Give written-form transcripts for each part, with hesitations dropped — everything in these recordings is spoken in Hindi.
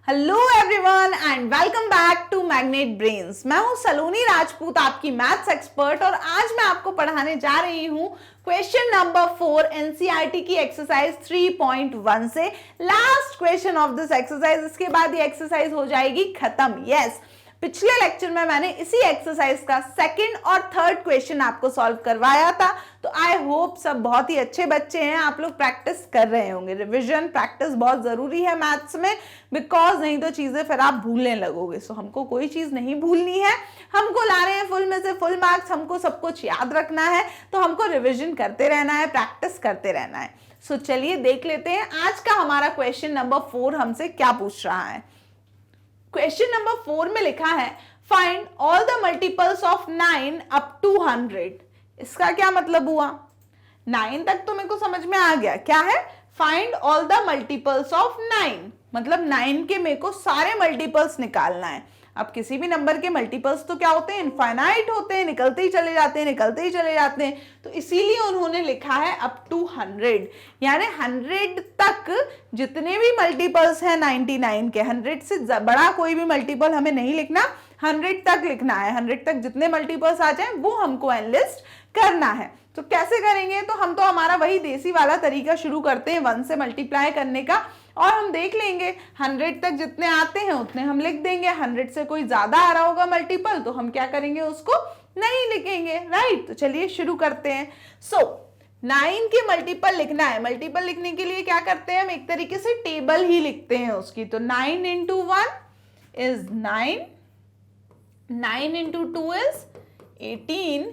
Hello everyone and welcome back to Magnet Brains. मैं हूं सलोनी राजपूत, आपकी मैथ्स एक्सपर्ट, और आज मैं आपको पढ़ाने जा रही हूं क्वेश्चन नंबर 4 एनसीईआरटी की एक्सरसाइज 3.1 से। Last question of this exercise, इसके बाद ये एक्सरसाइज हो जाएगी खत्म। यस, पिछले लेक्चर में मैंने इसी एक्सरसाइज का सेकंड और थर्ड क्वेश्चन आपको सॉल्व करवाया था, तो आई होप सब बहुत ही अच्छे बच्चे हैं, आप लोग प्रैक्टिस कर रहे होंगे। रिवीजन प्रैक्टिस बहुत जरूरी है मैथ्स में, बिकॉज नहीं तो चीजें फिर आप भूलने लगोगे। सो हमको कोई चीज नहीं भूलनी है, हमको ला रहे हैं फुल में से फुल मार्क्स, हमको सब कुछ याद रखना है, तो हमको रिविजन करते रहना है, प्रैक्टिस करते रहना है। सो चलिए देख लेते हैं आज का हमारा क्वेश्चन नंबर 4 हमसे क्या पूछ रहा है। क्वेश्चन नंबर 4 में लिखा है find all the multiples of 9 up to 100। इसका क्या मतलब हुआ? 9 तक तो मेरे को समझ में आ गया, क्या है? Find all the multiples of 9, मतलब 9 के मेरे को सारे मल्टीपल्स निकालना है। अब किसी भी नंबर के मल्टीपल्स तो क्या होते हैं? इनफाइनाइट होते हैं, निकलते ही चले जाते हैं, निकलते ही चले जाते हैं, तो इसीलिए उन्होंने लिखा है अप टू 100, यानी 100 तक जितने भी मल्टीपल्स हैं 99 के, 100 से बड़ा कोई भी मल्टीपल हमें नहीं लिखना, 100 तक लिखना है। 100 तक जितने मल्टीपल्स आ जाए वो हमको एनलिस्ट करना है। तो कैसे करेंगे? तो हम तो हमारा वही देसी वाला तरीका शुरू करते हैं 1 से मल्टीप्लाई करने का, और हम देख लेंगे 100 तक जितने आते हैं उतने हम लिख देंगे। 100 से कोई ज्यादा आ रहा होगा मल्टीपल तो हम क्या करेंगे? उसको नहीं लिखेंगे, राइट? तो चलिए शुरू करते हैं। सो 9 के मल्टीपल लिखना है। मल्टीपल लिखने के लिए क्या करते हैं? हम एक तरीके से टेबल ही लिखते हैं उसकी। तो 9 into 1 is 9, 9 into 2 is 18,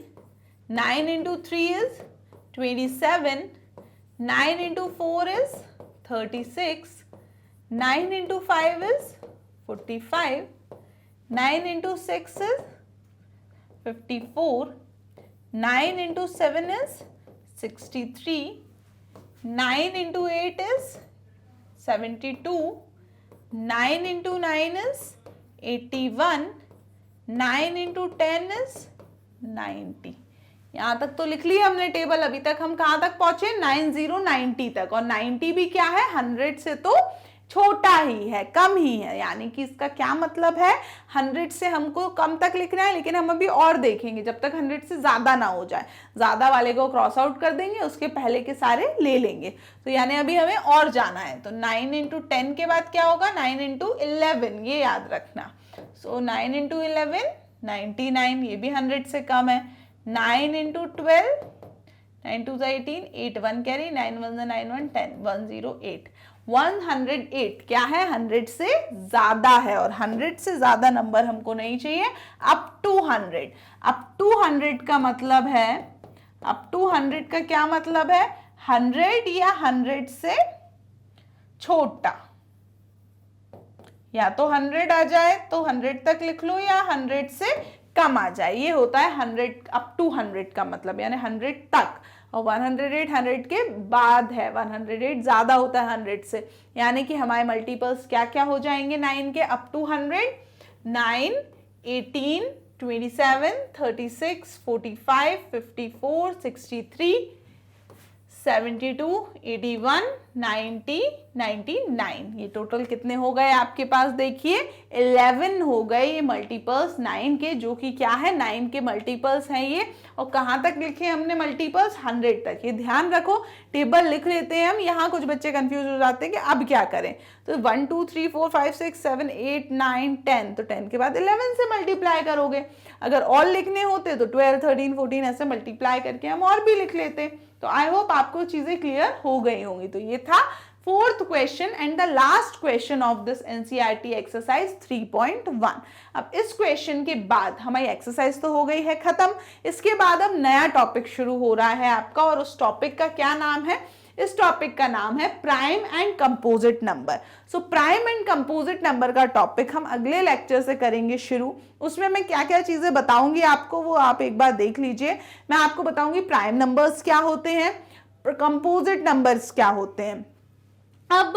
9 into 3 is 27, 9 into 4 is 36, 9 into 5 is 45, 9 into 6 is 54, 9 into 7 is 63, 9 into 8 is 72, 9 into 9 is 81, 9 into 10 is 90। यहां तक तो लिख ली हमने टेबल। अभी तक हम कहां तक पहुंचे? 90 तक, और 90 भी क्या है? 100 से तो छोटा ही है, कम ही है, यानी कि इसका क्या मतलब है? 100 से हमको कम तक लिखना है, लेकिन हम अभी और देखेंगे जब तक 100 से ज्यादा ना हो जाए। ज्यादा वाले को क्रॉस आउट कर देंगे, उसके पहले के सारे ले लेंगे। तो यानी अभी हमें और जाना है। तो 9 into 10 के बाद क्या होगा? 9 into 11, ये याद रखना। सो 9 into 11 99, ये भी 100 से कम है। 9 into 12, 9 2 18, 8 1 कैरी, 9 1 9 1 10, 108, 108 क्या है? 100 से ज्यादा है, और 100 से ज्यादा नंबर हमको नहीं चाहिए। अप टू 100, अप टू 100 का मतलब है, अप टू 100 का क्या मतलब है? 100 या 100 से छोटा, या तो 100 आ जाए तो 100 तक लिख लो, या 100 से कम आ जाए, ये होता है 100 अप टू 100 का मतलब, यानी 100 तक। और 108 100 के बाद है, 108 ज्यादा होता है 100 से, यानी कि हमारे मल्टीपल्स क्या क्या हो जाएंगे 9 के अप टू 100? 9, 18, 27, 36, 45, 54, 63, 72, 81, 90, 99। ये टोटल कितने हो गए आपके पास? देखिए 11 हो गए ये मल्टीपल्स 9 के, जो कि क्या है? 9 के मल्टीपल्स हैं ये। और कहाँ तक लिखे हमने मल्टीपल्स? 100 तक। ये ध्यान रखो, टेबल लिख लेते हैं हम। यहाँ कुछ बच्चे कंफ्यूज हो जाते हैं कि अब क्या करें। तो 1 2 3 4 5 6 7 8 9 10, तो 10 के बाद 11 से मल्टीप्लाई करोगे। अगर और लिखने होते तो 12 13 14 ऐसे मल्टीप्लाई करके हम और भी लिख लेते। तो आई होप आपको चीजें क्लियर हो गई होंगी। तो ये था 4th question and the last question of this NCERT exercise 3.1। अब इस क्वेश्चन के बाद हमारी एक्सरसाइज तो हो गई है खत्म। इसके बाद अब नया टॉपिक शुरू हो रहा है आपका, और उस टॉपिक का क्या नाम है? इस टॉपिक का नाम है prime and composite number. So prime and composite number का टॉपिक हम अगले लेक्चर से करेंगे शुरू। उसमें मैं क्या क्या चीजें बताऊंगी आपको, वो आप एक बार देख लीजिए। मैं आपको बताऊंगी प्राइम नंबर्स क्या होते हैं, कंपोजिट नंबर्स क्या होते हैं। अब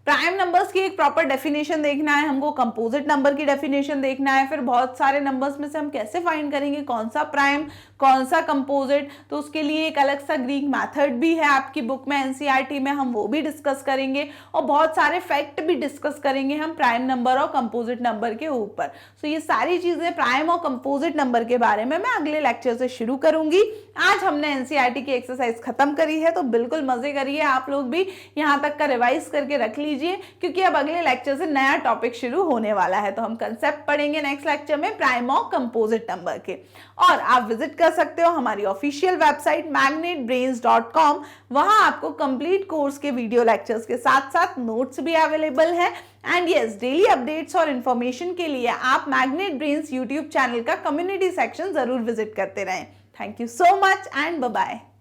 प्राइम नंबर्स की एक प्रॉपर डेफिनेशन देखना है हमको, कंपोजिट नंबर की डेफिनेशन देखना है, फिर बहुत सारे नंबर्स में से हम कैसे फाइंड करेंगे कौन सा प्राइम कौन सा कंपोजिट, तो उसके लिए एक अलग सा ग्रीक मेथड भी है आपकी बुक में एनसीईआरटी में, हम वो भी डिस्कस करेंगे और बहुत सारे फैक्ट भी डिस्कस करेंगे हम प्राइम नंबर और कंपोजिट नंबर के ऊपर। सो ये सारी चीजें प्राइम और कंपोजिट नंबर के बारे में मैं अगले लेक्चर से शुरू करूंगी। आज हमने एनसीईआरटी की एक्सरसाइज खत्म करी है, तो बिल्कुल मजे करिए आप लोग भी, यहाँ तक का रिवाइज करके रख लीजिए क्योंकि अब अगले लेक्चर से नया टॉपिक शुरू होने वाला है। तो हम कंसेप्ट पढ़ेंगे नेक्स्ट लेक्चर में प्राइम और कंपोजिट नंबर के। और आप विजिट कर सकते हो हमारी ऑफिशियल वेबसाइट magnetbrains.com, वहां आपको कंप्लीट कोर्स के वीडियो लेक्चर्स के साथ साथ नोट्स भी अवेलेबल है। एंड यस, डेली अपडेट्स और इन्फॉर्मेशन के लिए आप मैग्नेट ब्रेन्स यूट्यूब चैनल का कम्युनिटी सेक्शन जरूर विजिट करते रहें। Thank you so much and bye bye.